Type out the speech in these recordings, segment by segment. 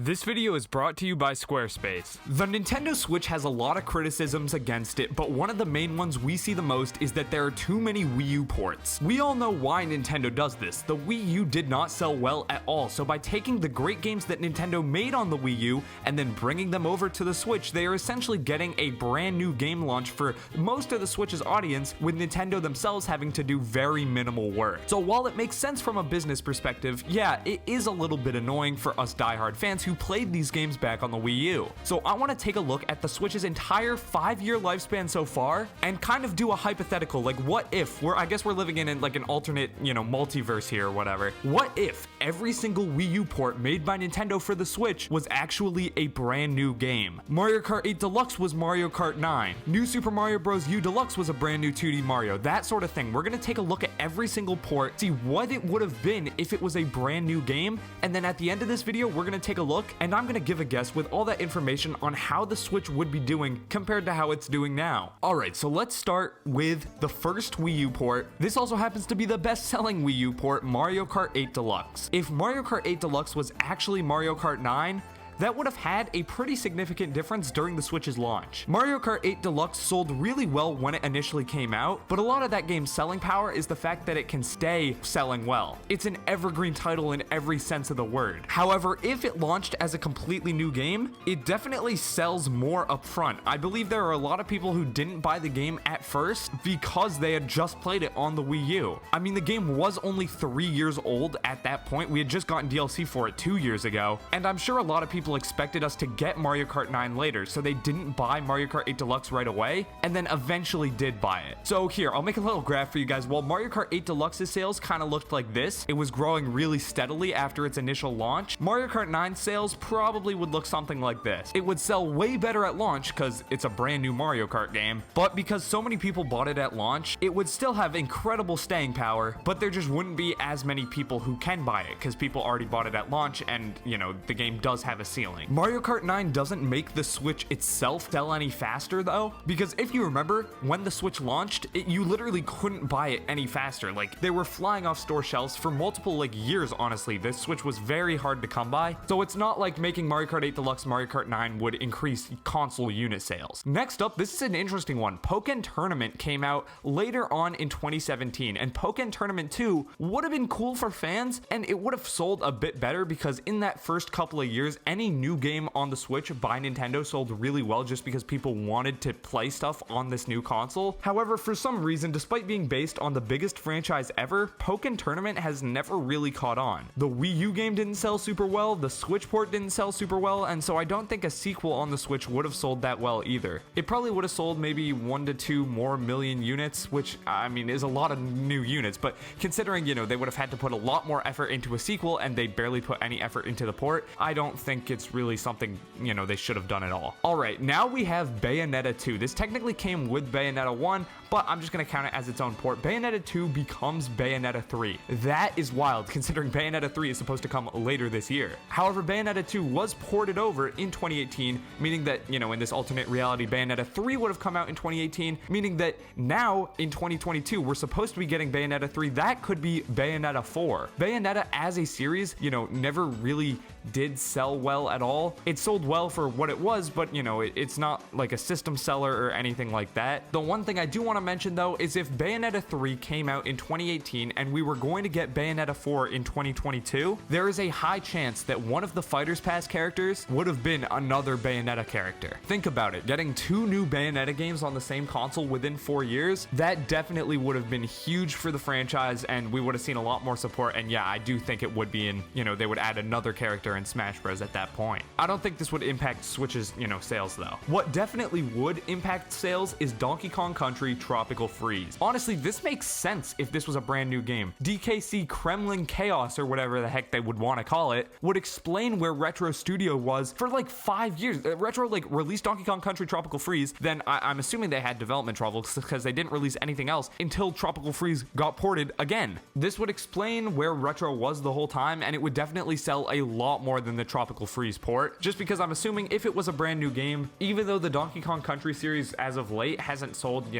This video is brought to you by Squarespace. The Nintendo Switch has a lot of criticisms against it, but one of the main ones we see the most is that there are too many Wii U ports. We all know why Nintendo does this. The Wii U did not sell well at all, so by taking the great games that Nintendo made on the Wii U and then bringing them over to the Switch, they are essentially getting a brand new game launch for most of the Switch's audience, with Nintendo themselves having to do very minimal work. So while it makes sense from a business perspective, yeah, it is a little bit annoying for us diehard fans who played these games back on the Wii U. So I want to take a look at the Switch's entire 5-year lifespan so far and kind of do a hypothetical, like what if, I guess we're living in like an alternate, multiverse here or whatever. What if every single Wii U port made by Nintendo for the Switch was actually a brand new game? Mario Kart 8 Deluxe was Mario Kart 9. New Super Mario Bros. U Deluxe was a brand new 2D Mario, that sort of thing. We're going to take a look at every single port, see what it would have been if it was a brand new game, and then at the end of this video, we're going to take a look and I'm going to give a guess with all that information on how the Switch would be doing compared to how it's doing now. Alright, so let's start with the first Wii U port. This also happens to be the best-selling Wii U port, Mario Kart 8 Deluxe. If Mario Kart 8 Deluxe was actually Mario Kart 9, that would have had a pretty significant difference during the Switch's launch. Mario Kart 8 Deluxe sold really well when it initially came out, but a lot of that game's selling power is the fact that it can stay selling well. It's an evergreen title in every sense of the word. However, if it launched as a completely new game, it definitely sells more upfront. I believe there are a lot of people who didn't buy the game at first because they had just played it on the Wii U. I mean, the game was only 3 years old at that point. We had just gotten DLC for it 2 years ago, and I'm sure a lot of people expected us to get Mario Kart 9 later, so they didn't buy Mario Kart 8 Deluxe right away, and then eventually did buy it. So here, I'll make a little graph for you guys. While Mario Kart 8 Deluxe's sales kind of looked like this, it was growing really steadily after its initial launch, Mario Kart 9 sales probably would look something like this. It would sell way better at launch because it's a brand new Mario Kart game, but because so many people bought it at launch, it would still have incredible staying power, but there just wouldn't be as many people who can buy it because people already bought it at launch, and the game does have a ceiling. Mario Kart 9 doesn't make the Switch itself sell any faster though, because if you remember, when the Switch launched, you literally couldn't buy it any faster. Like, they were flying off store shelves for multiple years, honestly. This Switch was very hard to come by, so it's not like making Mario Kart 8 Deluxe Mario Kart 9 would increase console unit sales. Next up, this is an interesting one. Pokken Tournament came out later on in 2017, and Pokken Tournament 2 would have been cool for fans, and it would have sold a bit better because in that first couple of years, any new game on the Switch by Nintendo sold really well just because people wanted to play stuff on this new console. However, for some reason, despite being based on the biggest franchise ever, Pokken Tournament has never really caught on. The Wii U game didn't sell super well, the Switch port didn't sell super well, and so I don't think a sequel on the Switch would have sold that well either. It probably would have sold maybe 1 to 2 more million units, which, I mean, is a lot of new units, but considering, they would have had to put a lot more effort into a sequel and they barely put any effort into the port, I don't think it's really something they should have done it all. Alright, now we have Bayonetta 2. This technically came with Bayonetta 1, but I'm just going to count it as its own port. Bayonetta 2 becomes Bayonetta 3. That is wild, considering Bayonetta 3 is supposed to come later this year. However, Bayonetta 2 was ported over in 2018, meaning that, in this alternate reality, Bayonetta 3 would have come out in 2018, meaning that now, in 2022, we're supposed to be getting Bayonetta 3. That could be Bayonetta 4. Bayonetta as a series, never really did sell well at all. It sold well for what it was, but it's not like a system seller or anything like that. The one thing I do want to mention though is if Bayonetta 3 came out in 2018 and we were going to get Bayonetta 4 in 2022, there is a high chance that one of the Fighters Pass characters would have been another Bayonetta character. Think about it, getting 2 new Bayonetta games on the same console within 4 years, that definitely would have been huge for the franchise and we would have seen a lot more support, and yeah, I do think it would be in, they would add another character in Smash Bros at that point. I don't think this would impact Switch's, sales though. What definitely would impact sales is Donkey Kong Country Tropical Freeze. Honestly, this makes sense if this was a brand new game. DKC Kremlin Chaos, or whatever the heck they would want to call it, would explain where Retro Studio was for like 5 years. Retro released Donkey Kong Country Tropical Freeze, then I'm assuming they had development troubles because they didn't release anything else until Tropical Freeze got ported again. This would explain where Retro was the whole time, and it would definitely sell a lot more than the Tropical Freeze port, just because I'm assuming if it was a brand new game, even though the Donkey Kong Country series as of late hasn't sold,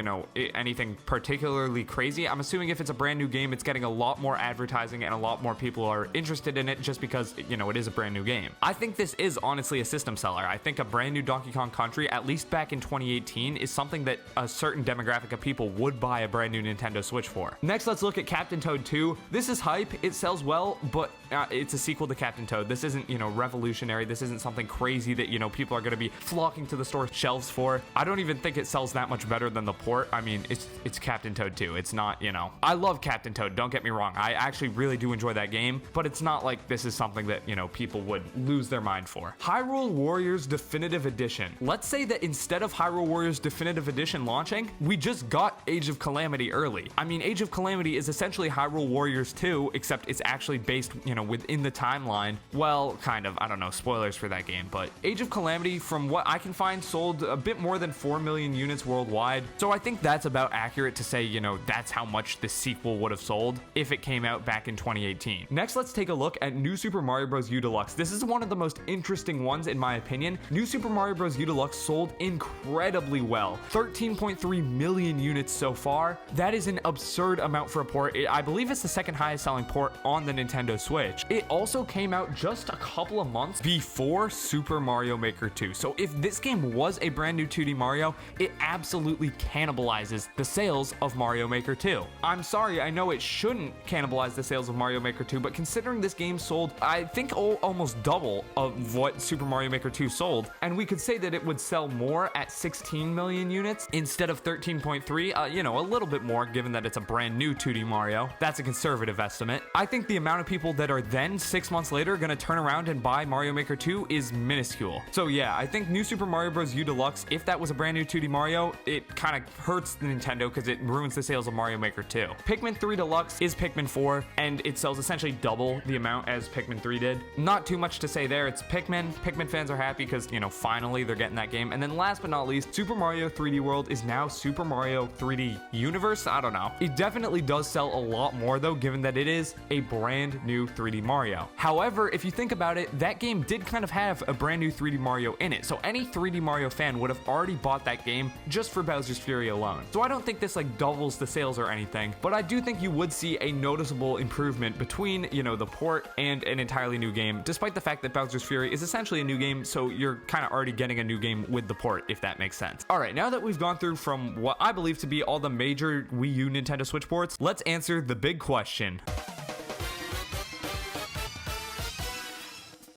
anything particularly crazy. I'm assuming if it's a brand new game, it's getting a lot more advertising and a lot more people are interested in it just because, you know, it is a brand new game. I think this is honestly a system seller. I think a brand new Donkey Kong Country, at least back in 2018, is something that a certain demographic of people would buy a brand new Nintendo Switch for. Next, let's look at Captain Toad 2. This is hype. It sells well, but it's a sequel to Captain Toad. This isn't, you know, revolutionary. This isn't something crazy that, you know, people are going to be flocking to the store shelves for. I don't even think it sells that much better than the port. I mean, it's Captain Toad 2. It's not, you know, I love Captain Toad, don't get me wrong. I actually really do enjoy that game, but it's not like this is something that, you know, people would lose their mind for. Hyrule Warriors Definitive Edition. Let's say that instead of Hyrule Warriors Definitive Edition launching, we just got Age of Calamity early. I mean, Age of Calamity is essentially Hyrule Warriors 2, except it's actually based, you know, within the timeline. Well, kind of. I don't know, spoilers for that game, but Age of Calamity, from what I can find, sold a bit more than 4 million units worldwide. So I think that's about accurate to say, you know, that's how much the sequel would have sold if it came out back in 2018. Next, let's take a look at New Super Mario Bros. U Deluxe. This is one of the most interesting ones in my opinion. New Super Mario Bros. U Deluxe sold incredibly well. 13.3 million units so far. That is an absurd amount for a port. I believe it's the second highest selling port on the Nintendo Switch. It also came out just a couple of months before Super Mario Maker 2. So if this game was a brand new 2D Mario, it absolutely cannibalizes the sales of Mario Maker 2. I'm sorry, I know it shouldn't cannibalize the sales of Mario Maker 2, but considering this game sold, I think, almost double of what Super Mario Maker 2 sold, and we could say that it would sell more at 16 million units instead of 13.3, you know, a little bit more given that it's a brand new 2D Mario. That's a conservative estimate. I think the amount of people that are then 6 months later gonna turn around and buy Mario Maker 2 is minuscule. So yeah, I think New Super Mario Bros. U Deluxe, if that was a brand new 2D Mario, it kind of hurts the Nintendo because it ruins the sales of Mario Maker 2. Pikmin 3 Deluxe is Pikmin 4, and it sells essentially double the amount as Pikmin 3 did. Not too much to say there. It's Pikmin. Pikmin fans are happy because, you know, finally they're getting that game. And then last but not least, Super Mario 3D World is now Super Mario 3D Universe. I don't know. It definitely does sell a lot more though, given that it is a brand new 3D Mario. However, if you think about it, that game did kind of have a brand new 3D Mario in it. So any 3D Mario fan would have already bought that game just for Bowser's Fury alone. So I don't think this like doubles the sales or anything, but I do think you would see a noticeable improvement between, you know, the port and an entirely new game, despite the fact that Bowser's Fury is essentially a new game, so you're kind of already getting a new game with the port, if that makes sense. All right, now that we've gone through from what I believe to be all the major Wii U Nintendo Switch ports, let's answer the big question.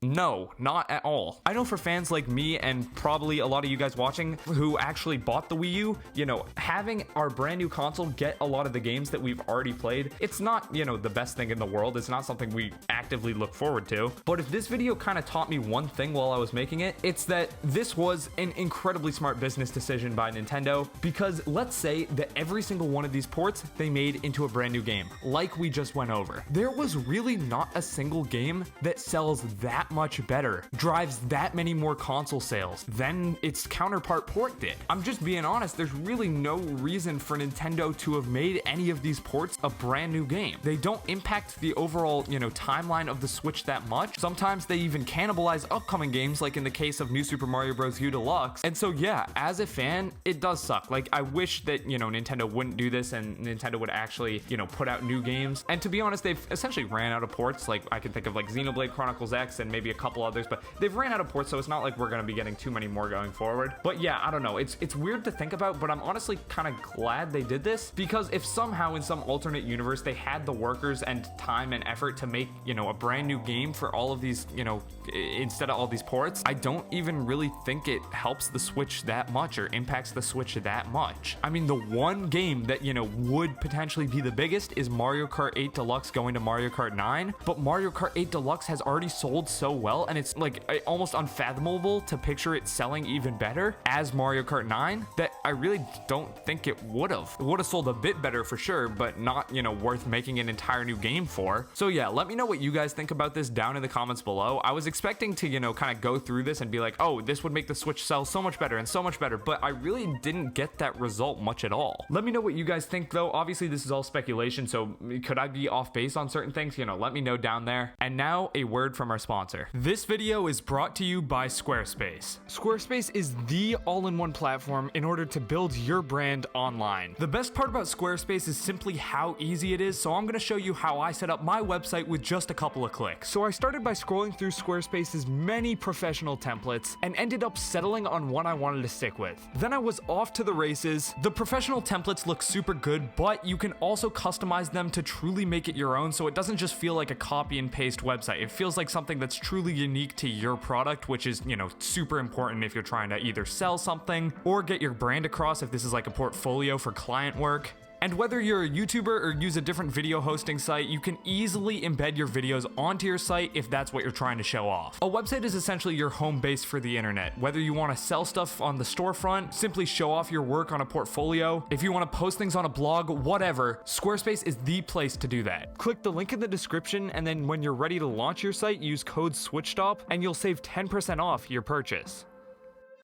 No, not at all. I know for fans like me and probably a lot of you guys watching who actually bought the Wii U, you know, having our brand new console get a lot of the games that we've already played, it's not, you know, the best thing in the world. It's not something we actively look forward to. But if this video kind of taught me one thing while I was making it, it's that this was an incredibly smart business decision by Nintendo, because let's say that every single one of these ports they made into a brand new game, like we just went over. There was really not a single game that sells that much better, drives that many more console sales than its counterpart port did. I'm just being honest, there's really no reason for Nintendo to have made any of these ports a brand new game. They don't impact the overall, you know, timeline of the Switch that much. Sometimes they even cannibalize upcoming games, like in the case of New Super Mario Bros. U Deluxe. And so yeah, as a fan, it does suck. Like, I wish that, you know, Nintendo wouldn't do this and Nintendo would actually, you know, put out new games. And to be honest, they've essentially ran out of ports. Like, I can think of like Xenoblade Chronicles X and maybe a couple others, but they've ran out of ports, so it's not like we're gonna be getting too many more going forward. But yeah, I don't know, it's weird to think about, but I'm honestly kind of glad they did this, because if somehow in some alternate universe they had the workers and time and effort to make, you know, a brand new game for all of these, you know, instead of all these ports, I don't even really think it helps the Switch that much or impacts the Switch that much. I mean, the one game that, you know, would potentially be the biggest is Mario Kart 8 Deluxe going to Mario Kart 9, but Mario Kart 8 Deluxe has already sold so well, and it's like almost unfathomable to picture it selling even better as Mario Kart 9, that I really don't think it would have. It would have sold a bit better for sure, but not, you know, worth making an entire new game for. So yeah, let me know what you guys think about this down in the comments below. I was expecting to, you know, kind of go through this and be like, oh, this would make the Switch sell so much better and so much better, but I really didn't get that result much at all. Let me know what you guys think though. Obviously this is all speculation, so could I be off base on certain things? You know, let me know down there. And now a word from our sponsor. This video is brought to you by Squarespace. Squarespace is the all-in-one platform in order to build your brand online. The best part about Squarespace is simply how easy it is, so I'm going to show you how I set up my website with just a couple of clicks. So I started by scrolling through Squarespace's many professional templates and ended up settling on one I wanted to stick with. Then I was off to the races. The professional templates look super good, but you can also customize them to truly make it your own, so it doesn't just feel like a copy and paste website. It feels like something that's truly unique to your product, which is, super important if you're trying to either sell something or get your brand across if this is like a portfolio for client work. And whether you're a YouTuber or use a different video hosting site, you can easily embed your videos onto your site if that's what you're trying to show off. A website is essentially your home base for the internet. Whether you want to sell stuff on the storefront, simply show off your work on a portfolio, if you want to post things on a blog, whatever, Squarespace is the place to do that. Click the link in the description, and then when you're ready to launch your site, use code SWITCHEDUP and you'll save 10% off your purchase.